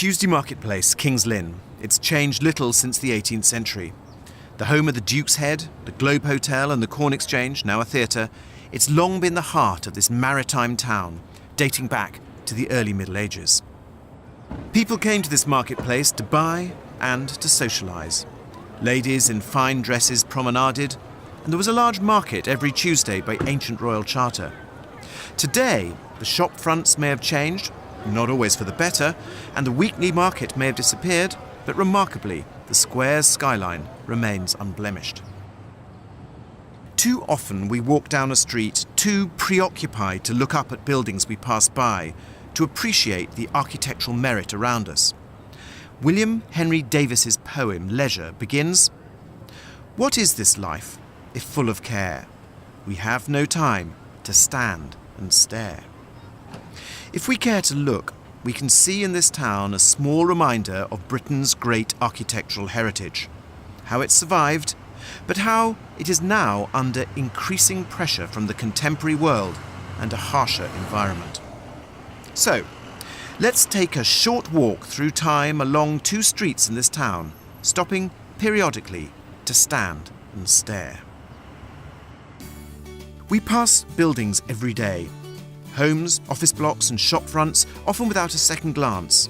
Tuesday Marketplace, King's Lynn. It's changed little since the 18th century. The home of the Duke's Head, the Globe Hotel and the Corn Exchange, now a theatre, it's long been the heart of this maritime town, dating back to the early Middle Ages. People came to this marketplace to buy and to socialise. Ladies in fine dresses promenaded, and there was a large market every Tuesday by ancient royal charter. Today, the shop fronts may have changed, not always for the better, and the weekly market may have disappeared, but remarkably, the square's skyline remains unblemished. Too often we walk down a street too preoccupied to look up at buildings we pass by, to appreciate the architectural merit around us. William Henry Davis's poem Leisure begins, "What is this life, if full of care? We have no time to stand and stare." If we care to look, we can see in this town a small reminder of Britain's great architectural heritage, how it survived, but how it is now under increasing pressure from the contemporary world and a harsher environment. So, let's take a short walk through time along two streets in this town, stopping periodically to stand and stare. We pass buildings every day. Homes, office blocks and shop fronts, often without a second glance.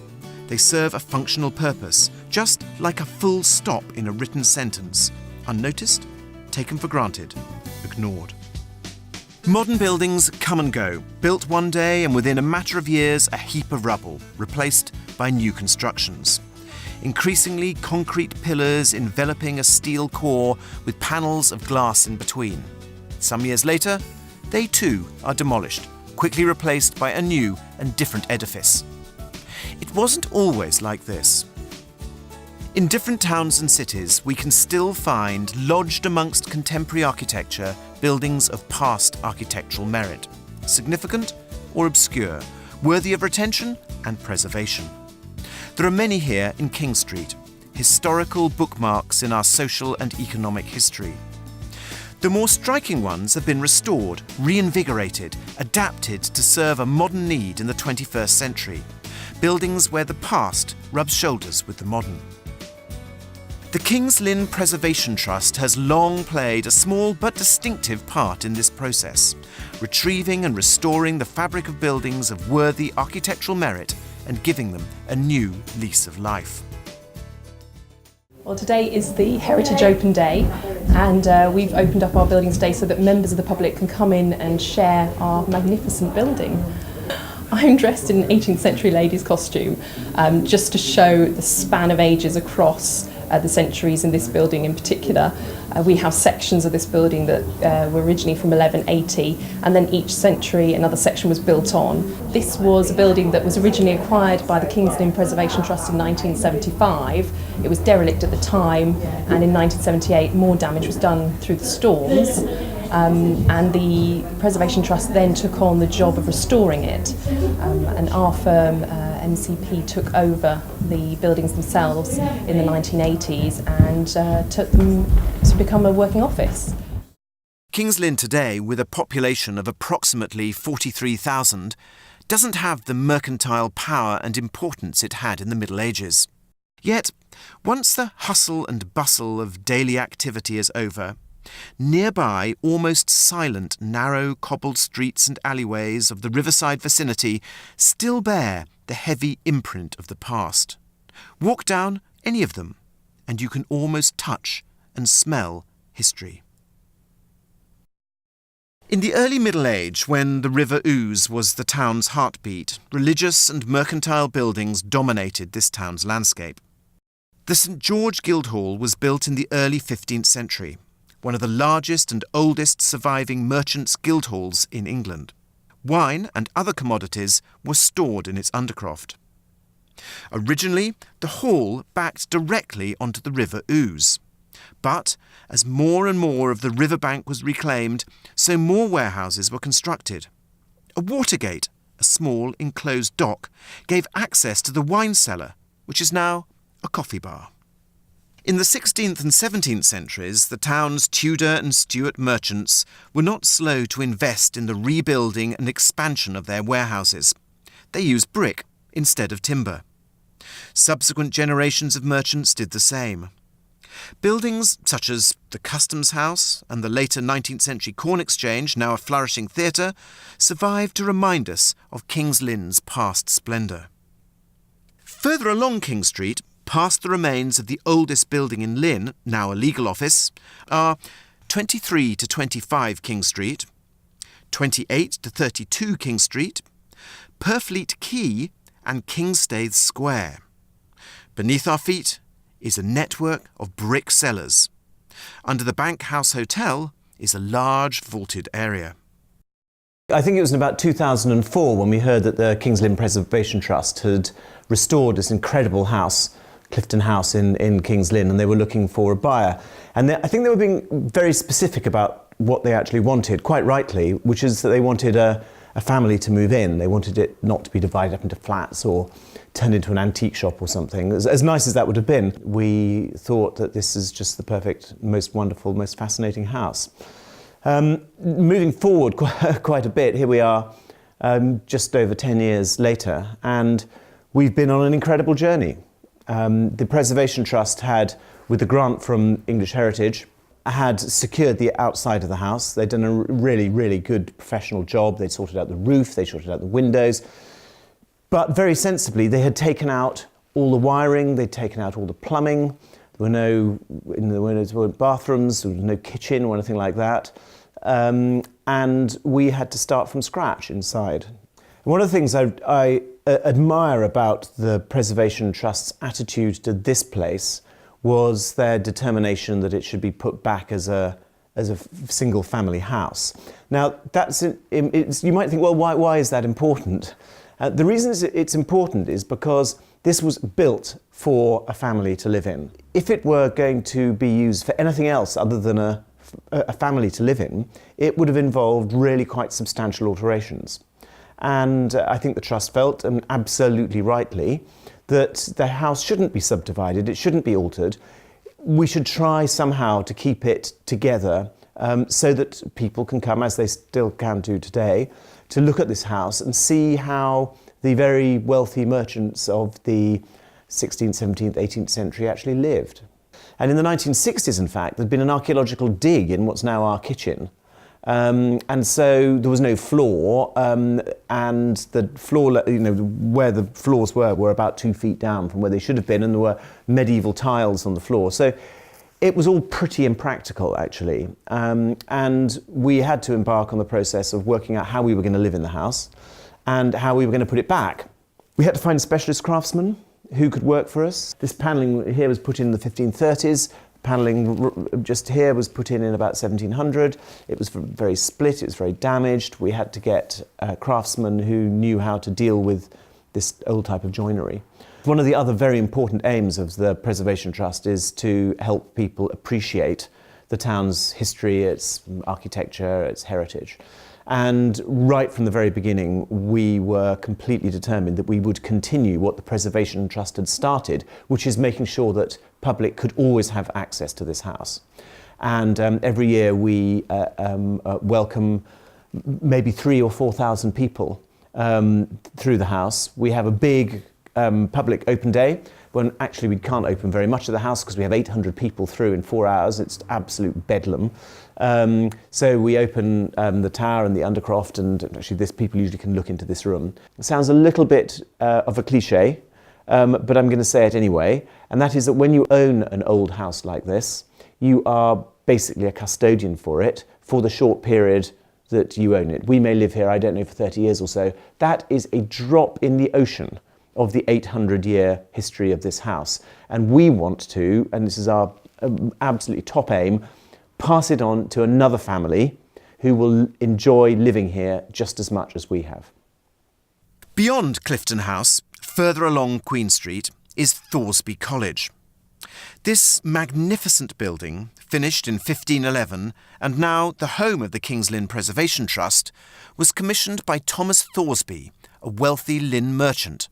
They serve a functional purpose, just like a full stop in a written sentence. Unnoticed, taken for granted, ignored. Modern buildings come and go, built one day and within a matter of years a heap of rubble, replaced by new constructions. Increasingly concrete pillars enveloping a steel core with panels of glass in between. Some years later, they too are demolished, quickly replaced by a new and different edifice. It wasn't always like this. In different towns and cities, we can still find, lodged amongst contemporary architecture, buildings of past architectural merit, significant or obscure, worthy of retention and preservation. There are many here in King Street, historical bookmarks in our social and economic history. The more striking ones have been restored, reinvigorated, adapted to serve a modern need in the 21st century. Buildings where the past rubs shoulders with the modern. The King's Lynn Preservation Trust has long played a small but distinctive part in this process, retrieving and restoring the fabric of buildings of worthy architectural merit and giving them a new lease of life. Well, today is the Heritage Open Day, and we've opened up our building today so that members of the public can come in and share our magnificent building. I'm dressed in an 18th century lady's costume, just to show the span of ages across the centuries in this building in particular. We have sections of this building that were originally from 1180, and then each century another section was built on. This was a building that was originally acquired by the King's Lynn Preservation Trust in 1975. It was derelict at the time, and in 1978 more damage was done through the storms. And the Preservation Trust then took on the job of restoring it, and our firm, MCP, took over the buildings themselves in the 1980s and took them to become a working office. King's Lynn today, with a population of approximately 43,000, doesn't have the mercantile power and importance it had in the Middle Ages. Yet, once the hustle and bustle of daily activity is over, nearby, almost silent, narrow cobbled streets and alleyways of the riverside vicinity still bear the heavy imprint of the past. Walk down any of them, and you can almost touch and smell history. In the early Middle Age, when the River Ouse was the town's heartbeat, religious and mercantile buildings dominated this town's landscape. The St George Guildhall was built in the early 15th century, one of the largest and oldest surviving merchants' guildhalls in England. Wine and other commodities were stored in its undercroft. Originally, the hall backed directly onto the River Ouse. But as more and more of the riverbank was reclaimed, so more warehouses were constructed. A watergate, a small enclosed dock, gave access to the wine cellar, which is now a coffee bar. In the 16th and 17th centuries, the town's Tudor and Stuart merchants were not slow to invest in the rebuilding and expansion of their warehouses. They used brick instead of timber. Subsequent generations of merchants did the same. Buildings such as the Customs House and the later 19th century Corn Exchange, now a flourishing theatre, survived to remind us of King's Lynn's past splendour. Further along King Street, past the remains of the oldest building in Lynn, now a legal office, are 23 to 25 King Street, 28 to 32 King Street, Purfleet Quay and Kingstaithes Square. Beneath our feet is a network of brick cellars. Under the Bank House Hotel is a large vaulted area. I think it was in about 2004 when we heard that the King's Lynn Preservation Trust had restored this incredible house, Clifton House in King's Lynn, and they were looking for a buyer. And I think they were being very specific about what they actually wanted, quite rightly, which is that they wanted a family to move in. They wanted it not to be divided up into flats or turned into an antique shop or something. As nice as that would have been, we thought that this is just the perfect, most wonderful, most fascinating house. Moving forward quite a bit, here we are just over 10 years later, and we've been on an incredible journey. The Preservation Trust had, with the grant from English Heritage, had secured the outside of the house. They'd done a really, really good professional job. They'd sorted out the roof, they sorted out the windows. But very sensibly, they had taken out all the wiring, they'd taken out all the plumbing. There weren't bathrooms, there was no kitchen or anything like that. And we had to start from scratch inside. And one of the things I admire about the Preservation Trust's attitude to this place was their determination that it should be put back as a single family house. Now, you might think, well, why is that important? The reason it's important is because this was built for a family to live in. If it were going to be used for anything else other than a family to live in, it would have involved really quite substantial alterations. And I think the Trust felt, and absolutely rightly, that the house shouldn't be subdivided, it shouldn't be altered. We should try somehow to keep it together so that people can come, as they still can do today, to look at this house and see how the very wealthy merchants of the 16th, 17th, 18th century actually lived. And in the 1960s, in fact, there'd been an archaeological dig in what's now our kitchen. And so there was no floor, and the floor, where the floors were about 2 feet down from where they should have been, and there were medieval tiles on the floor. So it was all pretty impractical, actually. And we had to embark on the process of working out how we were going to live in the house and how we were going to put it back. We had to find specialist craftsmen who could work for us. This panelling here was put in the 1530s. Panelling just here was put in about 1700. It was very split, it was very damaged. We had to get craftsmen who knew how to deal with this old type of joinery. One of the other very important aims of the Preservation Trust is to help people appreciate the town's history, its architecture, its heritage. And right from the very beginning, we were completely determined that we would continue what the Preservation Trust had started, which is making sure that public could always have access to this house. And every year we welcome maybe 3,000 or 4,000 people through the house. We have a big public open day when actually we can't open very much of the house because we have 800 people through in 4 hours. It's absolute bedlam. So we open the tower and the undercroft, and actually people usually can look into this room. It sounds a little bit of a cliche, but I'm going to say it anyway, and that is that when you own an old house like this, you are basically a custodian for it for the short period that you own it. We may live here, I don't know, for 30 years or so. That is a drop in the ocean of the 800-year history of this house. And we want to, and this is our absolutely top aim, pass it on to another family who will enjoy living here just as much as we have. Beyond Clifton House, further along Queen Street, is Thursby College. This magnificent building, finished in 1511 and now the home of the King's Lynn Preservation Trust, was commissioned by Thomas Thursby, a wealthy Lynn merchant,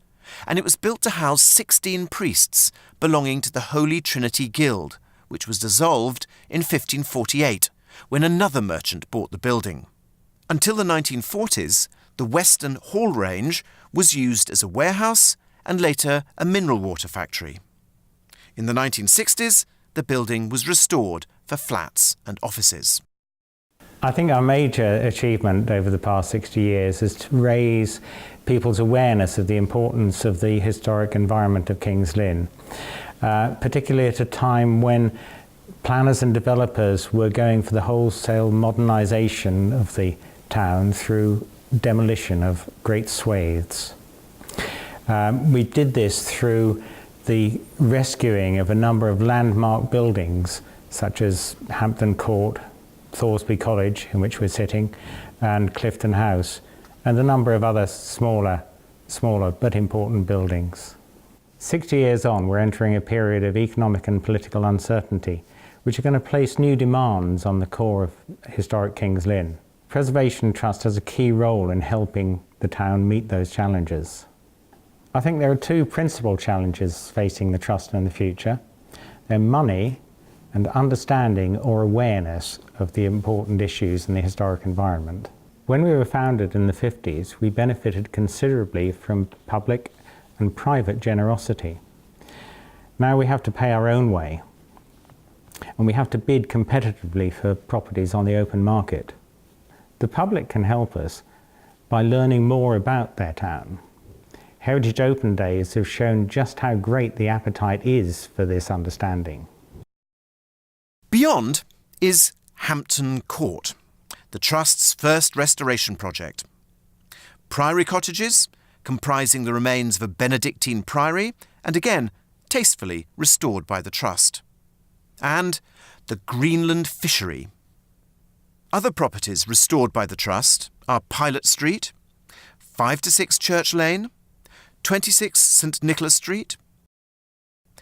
and it was built to house 16 priests belonging to the Holy Trinity Guild, which was dissolved in 1548 when another merchant bought the building. Until the 1940s, the Western Hall Range was used as a warehouse and later a mineral water factory. In the 1960s, the building was restored for flats and offices. I think our major achievement over the past 60 years is to raise people's awareness of the importance of the historic environment of King's Lynn, particularly at a time when planners and developers were going for the wholesale modernisation of the town through demolition of great swathes. We did this through the rescuing of a number of landmark buildings such as Hampton Court, Thursby College, in which we're sitting, and Clifton House, and a number of other smaller but important buildings. 60 years on, we're entering a period of economic and political uncertainty, which are going to place new demands on the core of historic King's Lynn. Preservation Trust has a key role in helping the town meet those challenges. I think there are two principal challenges facing the Trust in the future. They're money and understanding or awareness of the important issues in the historic environment. When we were founded in the 50s, we benefited considerably from public and private generosity. Now we have to pay our own way, and we have to bid competitively for properties on the open market. The public can help us by learning more about their town. Heritage Open Days have shown just how great the appetite is for this understanding. Beyond is Hampton Court, the Trust's first restoration project. Priory Cottages, comprising the remains of a Benedictine priory, and again, tastefully restored by the Trust. And the Greenland Fishery. Other properties restored by the Trust are Pilot Street, 5 to 6 Church Lane, 26 St Nicholas Street,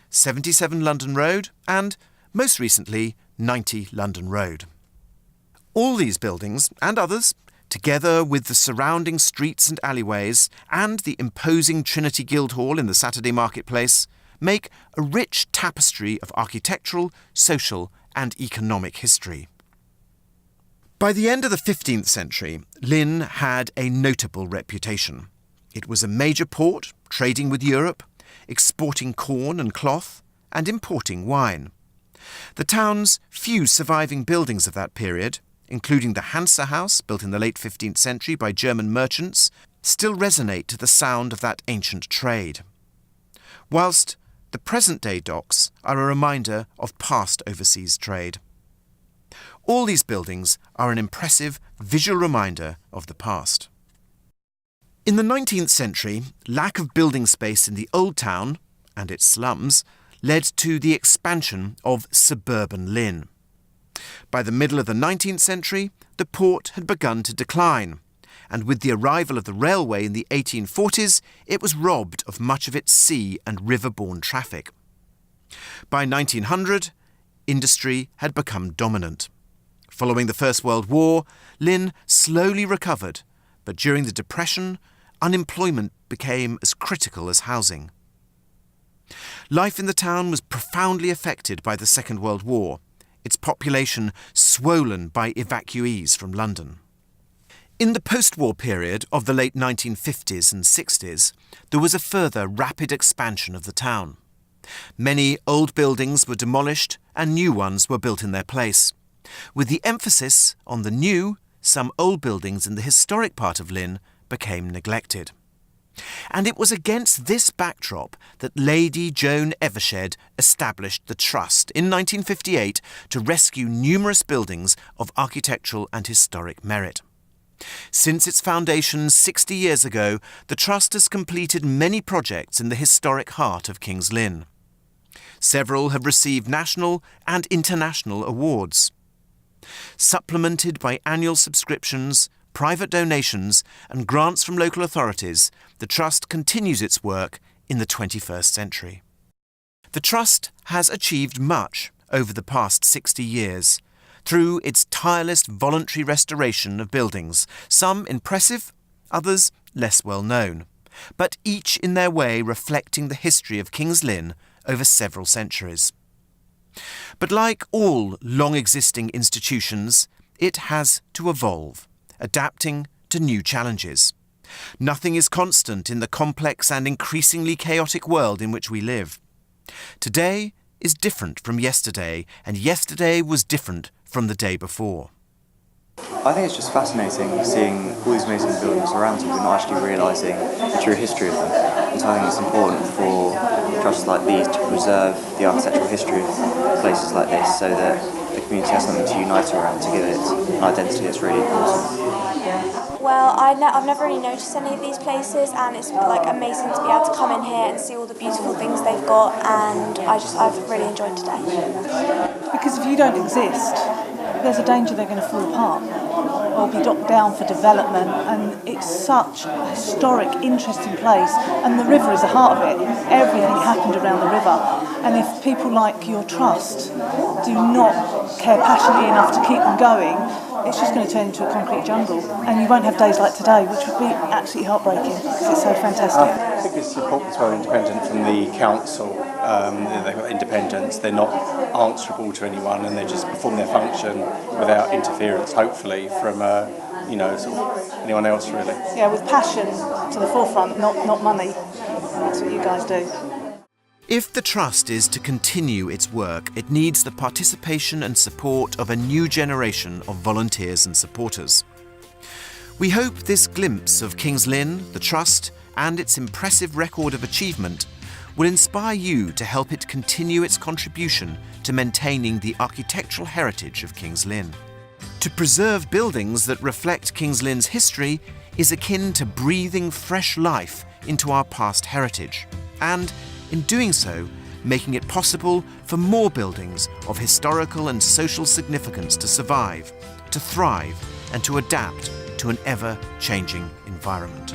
77 London Road, and, most recently, 90 London Road. All these buildings, and others, together with the surrounding streets and alleyways, and the imposing Trinity Guildhall in the Saturday Marketplace, make a rich tapestry of architectural, social, and economic history. By the end of the 15th century, Lynn had a notable reputation. It was a major port, trading with Europe, exporting corn and cloth, and importing wine. The town's few surviving buildings of that period, including the Hansa House, built in the late 15th century by German merchants, still resonate to the sound of that ancient trade. Whilst the present-day docks are a reminder of past overseas trade. All these buildings are an impressive visual reminder of the past. In the 19th century, lack of building space in the Old Town and its slums led to the expansion of suburban Lynn. By the middle of the 19th century, the port had begun to decline, and with the arrival of the railway in the 1840s, it was robbed of much of its sea and river-borne traffic. By 1900, industry had become dominant. Following the First World War, Lynn slowly recovered, but during the Depression, unemployment became as critical as housing. Life in the town was profoundly affected by the Second World War, its population swollen by evacuees from London. In the post-war period of the late 1950s and 60s, there was a further rapid expansion of the town. Many old buildings were demolished and new ones were built in their place. With the emphasis on the new, some old buildings in the historic part of Lynn became neglected. And it was against this backdrop that Lady Joan Evershed established the Trust in 1958 to rescue numerous buildings of architectural and historic merit. Since its foundation 60 years ago, the Trust has completed many projects in the historic heart of King's Lynn. Several have received national and international awards. Supplemented by annual subscriptions, private donations and grants from local authorities, the Trust continues its work in the 21st century. The Trust has achieved much over the past 60 years through its tireless voluntary restoration of buildings, some impressive, others less well known, but each in their way reflecting the history of King's Lynn over several centuries. But like all long-existing institutions, it has to evolve, adapting to new challenges. Nothing is constant in the complex and increasingly chaotic world in which we live. Today is different from yesterday, and yesterday was different from the day before. I think it's just fascinating seeing all these amazing buildings around you but not actually realising the true history of them. And so I think it's important for trusts like these to preserve the architectural history of places like this so that the community has something to unite around, to give it an identity that's really important. Well, I've never really noticed any of these places, and it's like amazing to be able to come in here and see all the beautiful things they've got, and I've really enjoyed today. Because if you don't exist, there's a danger they're going to fall apart or be knocked down for development, and it's such a historic, interesting place, and the river is the heart of it. Everything happened around the river, and if people like your trust do not care passionately enough to keep them going, it's just going to turn into a concrete jungle, and you won't have days like today, which would be absolutely heartbreaking because it's so fantastic. I think it's important as well, independent from the council. They've got independence, they're not answerable to anyone, and they just perform their function without interference, hopefully, from sort of anyone else, really. Yeah, with passion to the forefront, not money. That's what you guys do. If the Trust is to continue its work, it needs the participation and support of a new generation of volunteers and supporters. We hope this glimpse of King's Lynn, the Trust, and its impressive record of achievement will inspire you to help it continue its contribution to maintaining the architectural heritage of King's Lynn. To preserve buildings that reflect King's Lynn's history is akin to breathing fresh life into our past heritage, and in doing so, making it possible for more buildings of historical and social significance to survive, to thrive, and to adapt to an ever-changing environment.